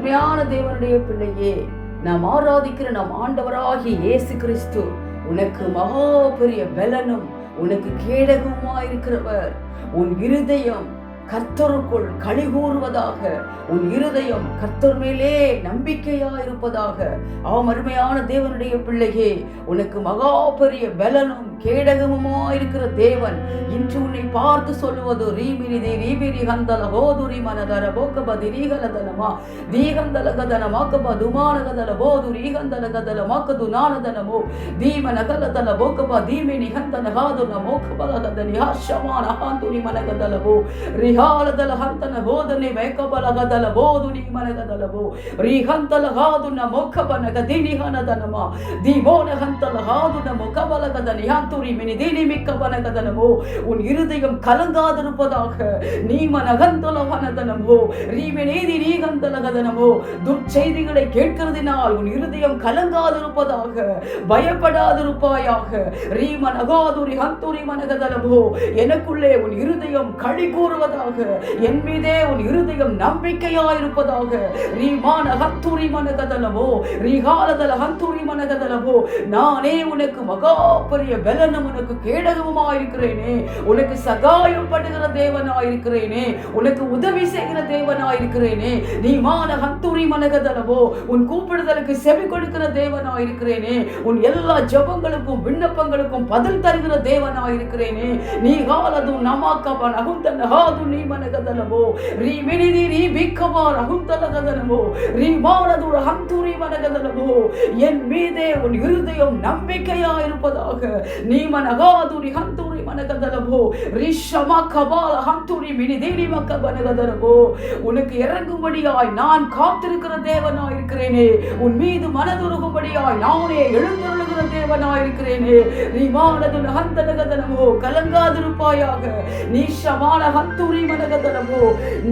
அருமையான தேவனுடைய பிள்ளையே, நாம் ஆராதிக்கிற நம் ஆண்டவராகிய இயேசு கிறிஸ்து உனக்கு மகா பெரிய பலனும் உனக்கு கேடகமாயிருக்கிறவர். உன் இருதயம் கர்த்தருக்குள் களி கூறுவதாக, உன் இருதயம் கர்த்தர் மேலே நம்பிக்கையா இருப்பதாக. அருமையான தேவனுடைய பிள்ளையே, உனக்கு மகா பெரிய பலனும் கேடகமுமா இருக்கிற தேவன் இன்று உன்னை பார்த்து சொல்லுவது ரீமிரிதி ரீபிரி கந்தல போதுரி மனதர போக்கபதி ரீகலதனமா தீகந்தலகதனமாக்கப துமானகதல போது ரீகந்தலகதல மாக்கது நானதனமோ தீமனகலதல போக்கப தீமி நிகந்தன காதுன மோக்கபலகதனி ஹர்ஷமான ஹாந்துரி மனகதலபோ ரிஹாலதல ஹந்தன போதனி மேக்கபலகதல போது நீ மனகதலபோ ரீகந்தல காதுன மோக்கபனக தினிகனதனமா தீமோனகந்தல காதுன மோக்கபலகதனி உன் இருதயம் கலங்காதிருப்பதாக. துர்ச்செய்திகளை கேட்கிறதினால் உன் இருதயம் கலங்காதிருப்பதாக, பயப்படாதிருப்பாயாக. எனக்குள்ளே உன் இருதயம் களி கூறுவதாக, என் மீதே உன் இருதயம் நம்பிக்கையாயிருப்பதாக. நானே உனக்கு மகா பெரிய பலனும் உனக்கு கேடகமாயிருக்கிறேனே, உனக்கு சகாயம் பண்ணுகிற தேவனாயிருக்கிறேனே, உனக்கு உதவி செய்கிற தேவனாயிருக்கிறேனே. நீ மானகந்தூரி மனகதலவோ உன் கூப்பிடுதலுக்கு செவி கொடுக்கிற தேவனாயிருக்கிறேனே, உன் எல்லா ஜபங்களுக்கும் விண்ணப்பங்களுக்கும் பதில் தருகிற தேவனாயிருக்கிறேனே. நீ காலது நமாக்கப நகுந்தனஹாது நீ மனகதலவோ ரீமினிதி நீ பிக்கபார் அகுந்தலகதலவோ ரீமானது ஹந்தூரி மனகதலவோ என் மீதே உன் இருதயம் நம்பிக்கையாயிருப்பதாக. நீ மனகாதுரி ஹந்தூரி மனகதலவோ ரிஷமா கபால ஹந்தூரி மினிதேனி மக்கபனகதலவோ உனக்கு இறங்கும்படியாய் நான் காத்திருக்கிற தேவனாயிருக்கிறேனே, உன் மீது மனதுருகும்படியாய் நானே எழுந்தருளுகிற தேவனாயிருக்கிறேனே. நீ மானது ஹந்தனகதலவோ கலங்காதிருப்பாயாக. நீ ஷமான ஹந்தூரி மனகதலவோ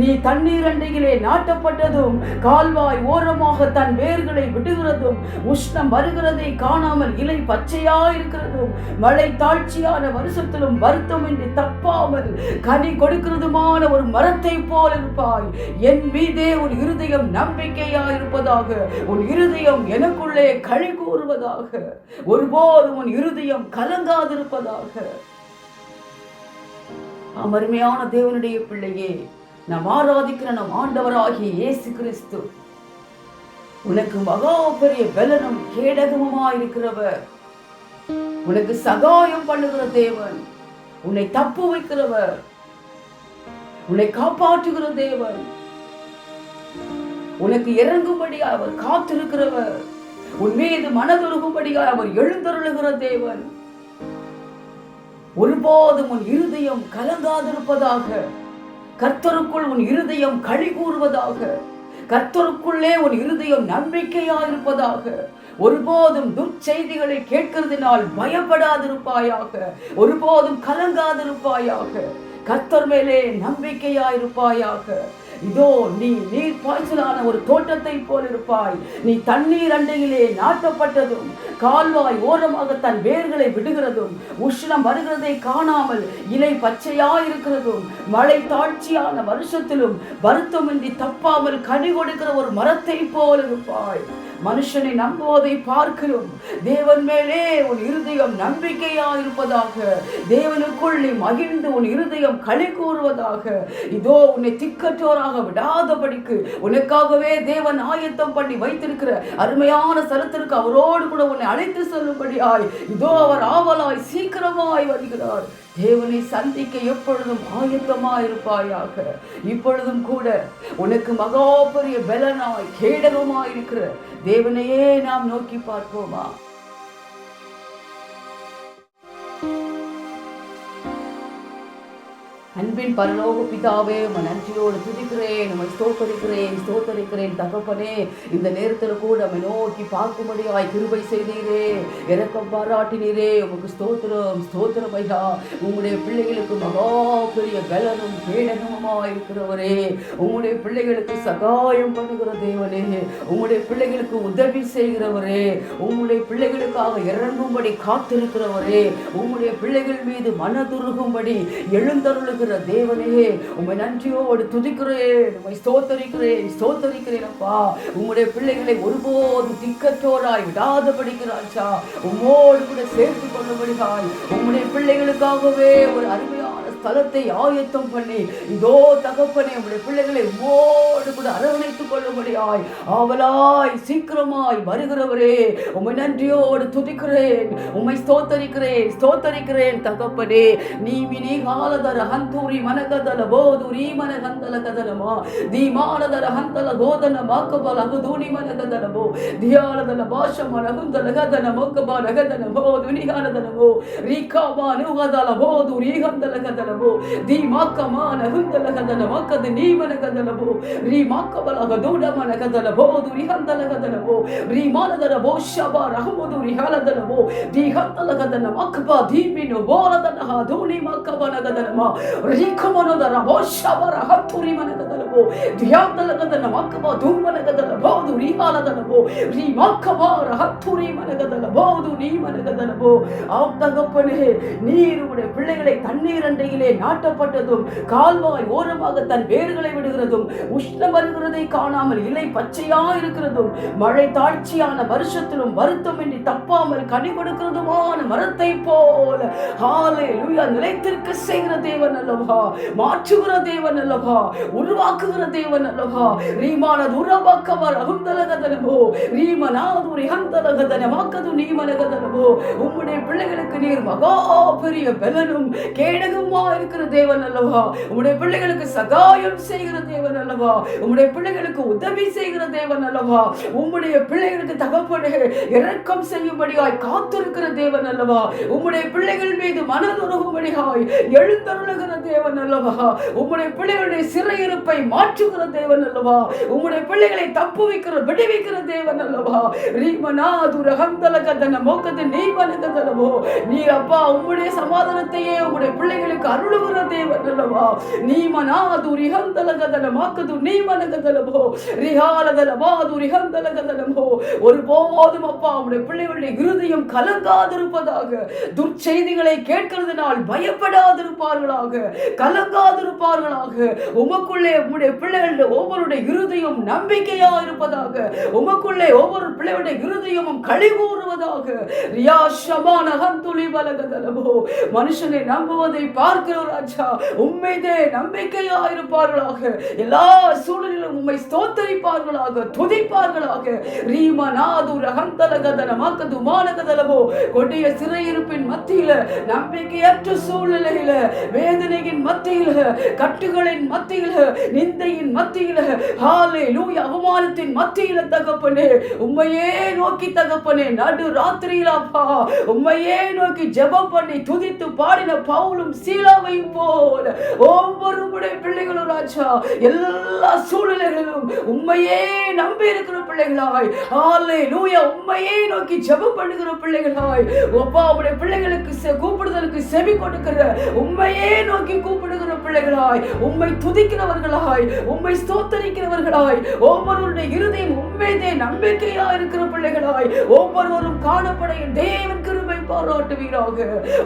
நீ தண்ணீர் அண்டையிலே நாட்டப்பட்டதும் கால்வாய் ஓரமாக தன் வேர்களை விடுகிறதும் உஷ்ணம் வருகிறதை காணாமல் இலை பச்சையாயிருக்கிறதும் மழை தாழ்ச்சியான வருஷத்திலும் வருத்தமின்றி தப்பாமல் கனி கொடுக்கிறதுமான ஒரு மரத்தை போல் இருப்பாய். என் மீதே உன் இருதயம் நம்பிக்கையாயிருப்பதாக, உன் இருதயம் எனக்குள்ளே களி கூறுவதாக, ஒருபோதும் உன் இருதயம் கலங்காதிருப்பதாக. அருமையான தேவனுடைய பிள்ளையே, நாம் ஆராதிக்கிற நம் ஆண்டவராகிய இயேசு கிறிஸ்து உனக்கு மகா பெரிய பலனும் கேடகமுமாயிருக்கிறவர், உனக்கு சகாயம் பண்ணுகிற தேவன், உன்னை தப்பு வைக்கிறவர், உன்னை காப்பாற்றுகிற தேவன், உனக்கு இறங்கும்படியாக அவர் காத்திருக்கிறவர், உன் மீது மனதுருகும்படியாக அவர் எழுந்தருளுகிற தேவன். ஒருபோதும் உன் இருதயம் கலங்காதிருப்பதாக, கர்த்தருக்குள் உன் இருதயம் களி கூறுவதாக, கர்த்தருக்குள்ளே உன் இருதயம் நம்பிக்கையாயிருப்பதாக. ஒருபோதும் துர்ச்செய்திகளை கேட்கிறதினால் பயப்படாதிருப்பாயாக, ஒருபோதும் கலங்காதிருப்பாயாக, கர்த்தர் மேலே நம்பிக்கையாயிருப்பாயாக. இதோ நீ நீர் பாய்ச்சலான ஒரு தோட்டத்தை போல் இருப்பாய். நீ தண்ணீர் அண்டையிலே நாட்டப்பட்டதும் கால்வாய் ஓரமாக தன் வேர்களை விடுகிறதும் உஷ்ணம் வருகிறதை காணாமல் இலை பச்சையாயிருக்கிறதும் மழை தாழ்ச்சியான வருஷத்திலும் வருத்தமின்றி தப்பாமல் கனி கொடுக்கிற ஒரு மரத்தை போல் இருப்பாய். மனுஷனை நம்புவதை பார்க்கிறோம், தேவன் மேலே உன் இருதயம் நம்பிக்கையாயிருப்பதாக. தேவனுக்குள் நீ மகிழ்ந்து உன் இருதயம் களி கூறுவதாக. இதோ உன்னை திக்கற்றோராக விடாதபடிக்கு உனக்காகவே தேவன் ஆயத்தம் பண்ணி வைத்திருக்கிற அருமையான ஸ்தலத்திற்கு அவரோடு கூட உன்னை அழைத்து செல்லும்படியாய் இதோ அவர் ஆவலாய் சீக்கிரமாய் வருகிறார். தேவனை சந்திக்க எப்பொழுதும் ஆயத்தமாயிருப்பாயாக. இப்பொழுதும் கூட உனக்கு மகா பெரிய பலனாய் கேடகமாயிருக்கிற தேவனையே நாம் நோக்கி பார்ப்போமா? அன்பின் பரலோக பிதாவே, நன்றியோடு துதிக்கிறேன், நம்மை ஸ்தோத்தரிக்கிறேன் தகப்பனே. இந்த நேரத்தில் கூட நம்மை நோக்கி பார்க்கும்படியாய் கிருபை செய்தீரே, இரக்கம் பாராட்டினீரே. உமக்கு ஸ்தோத்திரம் ஐயா. உங்களுடைய பிள்ளைகளுக்கு மகா பெரிய பலனும் கேடகமுமாய் இருக்கிறவரே, உங்களுடைய பிள்ளைகளுக்கு சகாயம் பண்ணுகிற தேவனே, உங்களுடைய பிள்ளைகளுக்கு உதவி செய்கிறவரே, உங்களுடைய பிள்ளைகளுக்காக இறங்கும்படி காத்திருக்கிறவரே, உங்களுடைய பிள்ளைகள் மீது மனதுருகும்படி எழுந்தருளுகிற நடத்துகிற தேவனே, உம்மை நன்றியோடு துதிக்கிறேன், உம்மை ஸ்தோத்தரிக்கிறேன் அப்பா. உம்முடைய பிள்ளைகளை ஒருபோதும் திக்கற்றோராய் விடாதபடிக்கு ராஜா உம்மோடு கூட சேர்த்து கொள்ளபடியாய் உம்முடைய பிள்ளைகளுக்காகவே ஒரு அருமையான ஸ்தலத்தை ஆயத்தம் பண்ணி இதோ தகப்பனே உம்முடைய பிள்ளைகளை உம்மோடு கூட அரவணைத்துக் கொள்ளும்படியாய் ஆவலாய் சீக்கிரமாய் வருகிறவரே, உம்மை நன்றியோடு துதிக்கிறேன், உம்மை ஸ்தோத்தரிக்கிறேன் தகப்பனே. நீ காலதர ஹந்தூரி மனகதல போதுரி மனகந்தல கதலமா தீமானதர ஹந்தல கோதன மாக்கபல அகுதூனி மனகதலமோ தியானதல பாஷம நகுந்தல கதன மொக்கபா நகதன போதுனி கானதனமோ ரீகாபா நுகதல போது ரீகந்தல கதலமோ தீமாக்கமா நகுந்தல கதன மக்கது நீ மனகதலமோ ரீமாக்கபல அகதூட மனகதல போது ரீகந்தல கதலமோ ரீமானதர போஷபா ரஹமுது ரிஹாலதலமோ தீகந்தல கதன மக்கபா தீமினு போலதன ஹாதூனி மக்கபா நகதலமா ரீகமனதர போஷபா ரஹத்துரி மனகதலமோ தியாந்தல கதன மக்கபா தூமனகதல போது ரிஹாலதலமோ ரீமாக்கபா ரஹத்துரி மனகதல போது நீ மனகதலமோ. ஆம் தகப்பனே, நீர் உம்முடைய பிள்ளைகளை தண்ணீர் அண்டையிலே நாட்டப்பட்டதும் கால்வாய் ஓரமாக தன் வேர்களை விடுகிறதும் உஷ்ணம் வருகிறதை காணாமல் இலை பச்சையா இருக்கிறதும் மழை தாழ்ச்சியான வருஷத்திலும் வருத்தமின்றி தப்பாமல் கனி கொடுக்கிறதுமான மரத்தை போல ஹல்லேலூயா நிலைத்திருக்க செய்கிற தேவன் அல்லவா, மாற்றுகிற தேவன் அல்லவா, உருவாக்குகிற தேவன் அல்லவா. ரீமானது உருவாக்கவர் அகுந்தலகதனமோ ரீமனாதுரி ஹந்தலகதன மாக்கது நீமனகதனமோ. உம்முடைய பிள்ளைகளுக்கு நீர் மகா பெரிய பலனும் கேடகமா இருக்கிற தேவன் அல்லவா. உம்முடைய பிள்ளைகளுக்கு சகாயம் செய்கிற தேவன் அல்லவா. உம்முடைய பிள்ளைகளுக்கு உதவி செய்கிற தேவன் அல்லவா. உம்முடைய பிள்ளைகளுக்கு தகப்பனே இரக்கம் செய்யும்படியாய் காத்திருக்கிற தேவன் அல்லவா. உம்முடைய பிள்ளைகள் மீது மனதுருகும்படியாய் எழுந்தருளுகிற தேவன் அல்லவா. உம்முடைய பிள்ளைகளுடைய சிறையிருப்பை மாற்றுகிற தேவன் அல்லவா. உம்முடைய பிள்ளைகளை தப்புவிக்கிற விடுவிக்கிற தேவன் அல்லவா. ரீமனாதுர ஹந்தலகதன மோக்கது நீமனகதலமோ நீர் அப்பா உம்முடைய சமாதானத்தையே உம்முடைய பிள்ளைகளுக்கு அருளுகிற தேவன் அல்லவா. நீமனாது ரிஹந்தலகதன மாக்கது நீமனகதலமோ ரிஹாலதல மாது ரிஹந்தலகதலமோ. ஒருபோதும் அப்பா உம்முடைய பிள்ளைகளுடைய இருதயம் கலங்காதிருப்பதாக, துர்ச்செய்திகளை கேட்கிறதுனால் பயப்படாதிருப்பார்களாக, கலங்காதிருப்பார்களாக. உமக்குள்ளே உம்முடைய பிள்ளைகளுடைய ஒவ்வொருடைய இருதயம் நம்பிக்கையா இருப்பதாக, உமக்குள்ளே ஒவ்வொரு பிள்ளைகளுடைய இருதயமும் களிகூறுவதாக. ரியாஷமான ஹந்துலி பலகதலமோ மனுஷனை நம்புவதை பார்க்கிற ராஜா உம்மைதே நம்பிக்கையா இருப்பார்களாக. எல்லா சூழலிலும் உம்மை ஸ்தோத்தரிப்பார்களாக, துதிப்பார்களாக. ரீமனாது ரஹந்தலகதன மாக்கது மானகதலமோ கொடிய சிறையிருப்பின் மத்தியில, நம்பிக்கையற்ற சூழ்நிலையில, வேதனையின் மத்தியில, கட்டுகளின் மத்தியில, நிந்தையின் மத்தியில, ஹல்லேலூயா அவமானத்தின் மத்தியில தகப்பனே உம்மையே நோக்கி தகப்பனே நடு ராத்திரியிலப்பா உம்மையே நோக்கி ஜெபம் பண்ணி துதித்து பாடின பவுலும் சீலாவையும் போல ஒவ்வொரு பிள்ளைகளும் ராஜா எல்லா சூழ்நிலைகளிலும் உம்மையே நம்பி இருக்கிற பிள்ளைகளாய், ஹல்லேலூயா உம்மையே நோக்கி ஜெபம் பண்ணுகிற பிள்ளைகளாய், அப்பா உம்முடைய பிள்ளைகளுக்கு கூப்பிடுதலுக்கு செவி கொடுக்கிற உம்மையே நோக்கி கூப்பிடுகிற பிள்ளைகளாய், உம்மை துதிக்கிறவர்களாய், உம்மை ஸ்தோத்தரிக்கிறவர்களாய், ஒவ்வொருவருடைய இருதயம் உண்மைதே நம்பிக்கையா இருக்கிற பிள்ளைகளாய் ஒவ்வொருவரும் காணப்பட தேவன் கிருபை பாராட்டுவீராக.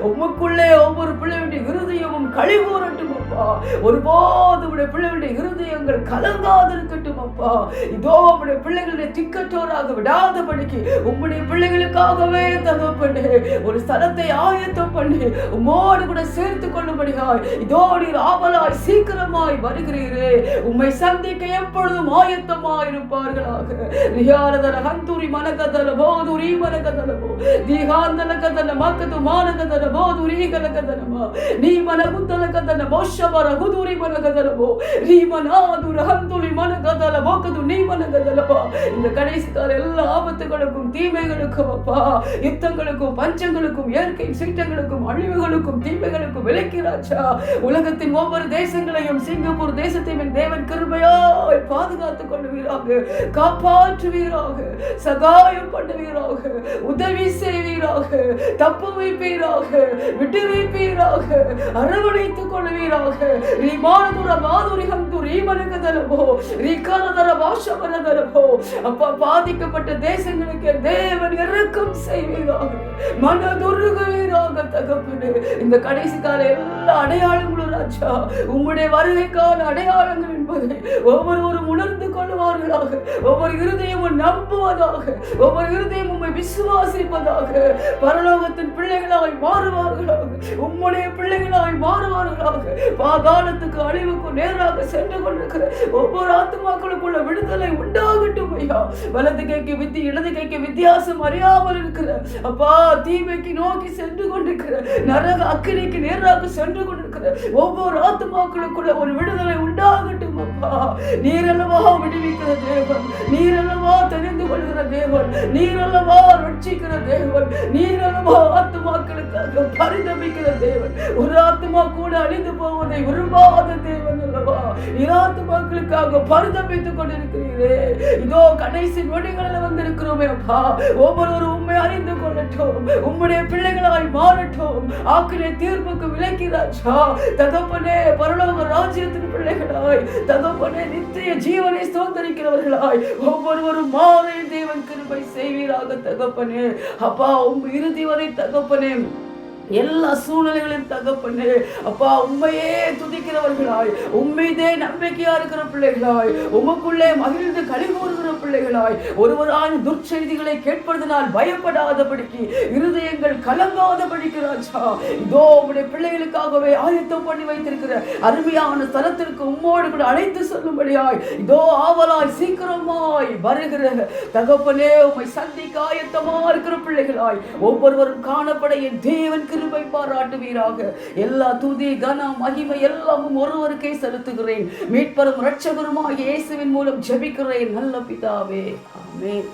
உமக்குள்ளே ஒவ்வொரு பிள்ளைகளுடைய இருதயமும் கழிவுறட்டும் அப்பா. ஒருபோது உடைய பிள்ளைகளுடைய இருதயங்கள் கலங்காதிருக்கட்டும் அப்பா. இதோ உடைய பிள்ளைகளுடைய திக்கற்றோராக விடாதபடிக்கு உம்முடைய பிள்ளைகளுக்காகவே தகப்பனே ஒரு ஸ்தலத்தை ஆயத்தம் பண்ணி உம்மோடு கூட சேர்த்து கொள்ளும்படியாய் இதோ நீர் ஆவலாய் சீக்கிரமாய் வருகிறீரே. உம்மை சந்திக்க எப்பொழுதும் ஆயத்தமாய் இருப்பார்களாக. ரியாரதல ஹந்துரி மனகதல போதுரி மனகதலமோ தீகாந்தல கதன மக்கது மானகதல போதுரி கலகதனமா நீ மனகுந்தல கதன மோஷபர குதுரி மனகதலமோ ரீமனாதுர ஹந்துலி மனகதல மோக்கது நீ மனகதலமா. இந்த கடைசி கால எல்லா ஆபத்துகளுக்கும் தீமைகளுக்கும் அப்பா, யுத்தங்களுக்கும் பஞ்சங்களுக்கும் இயற்கை சீற்றங்களுக்கும் அழிவுகளுக்கும் தீமைகளுக்கும் விலக்கிறாச்சா. உலகத்தின் ஒவ்வொரு தேசங்களையும் சிங்கப்பூர் தேசத்தையும் தேவன் கிருபையாய் பாதுகாத்துக் கொள்வீராக, காப்பாற்றுவீராக, சகாயம் பண்ணுவீராக, உதவி செய்வீராக, தப்பு வைப்பீராக, விட்டு வைப்பீராக, அரவணைத்துக் கொள்வீராக. ரீமானதுர மாதுரி ஹந்து ரீமனகதலமோ ரீகானதர பாஷமனதலமோ அப்பா பாதிக்கப்பட்ட தேசங்களுக்கு தேவன் இரக்கம் செய்வீராக, மனதுருகுவீராக தகப்பனே, இந்த கடைசி கால எல்லா அடையாளங்களும் ராஜா உம்முடைய வருகைக்கான அடையாளங்கள் என்பதை ஒவ்வொருவரும் உணர்ந்து கொள்வார்களாக. ஒவ்வொரு இருதயமும் நம்புவதாக, ஒவ்வொரு இருதயம் உம்மை விசுவாசிப்பதாக. பரலோகத்தின் பிள்ளைகளாய் மாறுவார்களாக, உம்முடைய பிள்ளைகளாய் மாறுவார்களாக. பாதாளத்துக்கு அழிவுக்கு நேராக சென்று கொண்டிருக்கிற ஒவ்வொரு ஆத்துமாக்களுக்குள்ள விடுதலை உண்டாகட்டும் ஐயா. வலது கைக்கு வித்தி இடது கைக்கு வித்தியாசம் அறியாமல் இருக்கிற அப்பா, தீமைக்கு நோக்கி சென்று கொண்டிருக்கிற நரக அக்கினிக்கு நேராக சென்று கொண்டிருக்கிற ஒவ்வொரு ஆத்துமாக்களுக்குள்ள ஒரு விடுதலை உண்டாகட்டும் அப்பா. நீரல்லவா விடுவிக்கிற தேவன், நீரல்லவா தெரிந்து கொள்கிற தேவன், நீரல்லவா ரட்சிக்கிற தேவன், நீரல்லவா ஆத்துமாக்களுக்காக பரிதபிக்கிற தேவன். ஒரு ஆத்துமா கூட அழிந்து போவதை விரும்பாத தேவன் அல்லவா. ஆத்துமாக்களுக்காக பரிதபித்துக் கொண்டிருக்கிறீரே. இதோ கடைசி நொடிகளில் வந்திருக்கிறோமே அப்பா. ஒவ்வொருவரும் உண்மை அறிந்து கொள்ளட்டும், உம்முடைய பிள்ளைகளாய் மாறட்டும். ஆக்கினை தீர்ப்புக்கு விலக்கிறாச்சா தகப்பனே, பரலோக ராஜ்யத்தின் பிள்ளைகளாய் தகப்பனே, நித்திய ஜீவனை சுதந்திரிக்கிறவர்களாய் ஒவ்வொருவரும் மாற தேவன் கிருபை செய்வீராக தகப்பனே. அப்பா, இறுதி வரை தகப்பனே, எல்லா சூழ்நிலைகளின் தகப்பனே அப்பா, உண்மையே துதிக்கிறவர்களாய், உண்மைதே நம்பிக்கையா இருக்கிற பிள்ளைகளாய், உமக்குள்ளே மகிழ்ந்து கழிவுறுகிற பிள்ளைகளாய், ஒருவரான துர்ச்செய்திகளை கேட்பதனால் பயப்படாதபடிக்கு, இருதயங்கள் கலங்காதபடிக்கு ராஜா இதோ உங்களுடைய பிள்ளைகளுக்காகவே ஆயத்தம் பண்ணி வைத்திருக்கிற அருமையான ஸ்தலத்திற்கு உம்மோடு கூட அழைத்து சொல்லும்படியாய் இதோ ஆவலாய் சீக்கிரமாய் வருகிற தகப்பனே, உம்மை சந்திக்க ஆயத்தமா இருக்கிற பிள்ளைகளாய் ஒவ்வொருவரும் காணப்பட என் தேவன் கிருபை பாராட்டுவீராக. எல்லா துதி கனம் மகிமை எல்லாமும் ஒருவருக்கே செலுத்துகிறேன். மீட்பரும் இரட்சகருமாகிய இயேசுவின் மூலம் ஜெபிக்கிறேன் நல்ல பிதாவே, ஆமென்.